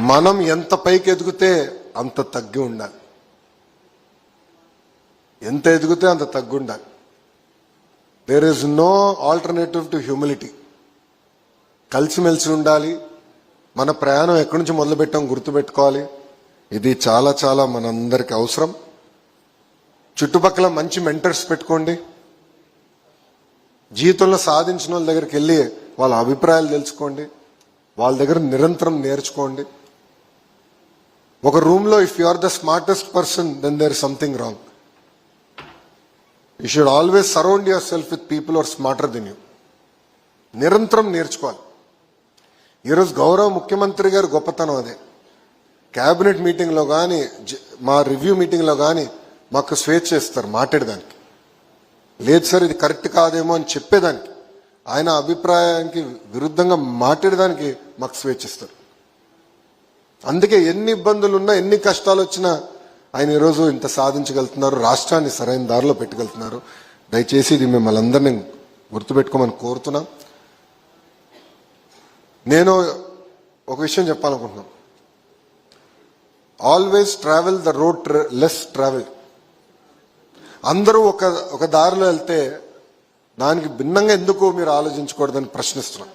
మనం ఎంత పైకి ఎదిగితే అంత తగ్గి ఉండాలి. ఎంత ఎదిగితే అంత తగ్గి ఉండాలి. There is no alternative to humility. కలిసిమెలిసి ఉండాలి. మన ప్రయాణం ఎక్కడి నుంచి మొదలుపెట్టాం గుర్తుపెట్టుకోవాలి. ఇది చాలా చాలా మనందరికి అవసరం. చుట్టుపక్కల మంచి మెంటర్స్ పెట్టుకోండి. జీవితంలో సాధించిన వాళ్ళ దగ్గరికి వెళ్ళి వాళ్ళ అభిప్రాయాలు తెలుసుకోండి. వాళ్ళ దగ్గర నిరంతరం నేర్చుకోండి. ఒక రూమ్లో if you are the smartest person then there is something wrong. You should always surround yourself with people are smarter than you. నిరంతరం నేర్చుకోవాలి. ఈరోజు గౌరవ ముఖ్యమంత్రి గారు గొప్పతనం అదే. క్యాబినెట్ మీటింగ్లో కానీ మా రివ్యూ మీటింగ్లో కానీ మాకు స్వేచ్ఛ ఇస్తారు మాట్లాడేదానికి. లేదు సార్ ఇది కరెక్ట్ కాదేమో అని చెప్పేదానికి, ఆయన అభిప్రాయానికి విరుద్ధంగా మాట్లాడేదానికి మాకు స్వేచ్ఛ ఇస్తారు. అందుకే ఎన్ని ఇబ్బందులు ఉన్నా ఎన్ని కష్టాలు వచ్చినా ఆయన ఈరోజు ఇంత సాధించగలుగుతున్నారు. రాష్ట్రాన్ని సరైన దారిలో పెట్టగలుగుతున్నారు. దయచేసి ఇది మిమ్మల్ని అందరినీ గుర్తుపెట్టుకోమని కోరుతున్నాం. నేను ఒక విషయం చెప్పాలనుకుంటున్నాను. Always travel the road less travelled. అందరూ ఒక దారిలో వెళ్తే దానికి భిన్నంగా ఎందుకు మీరు ఆలోచించకూడదని ప్రశ్నిస్తున్నాం.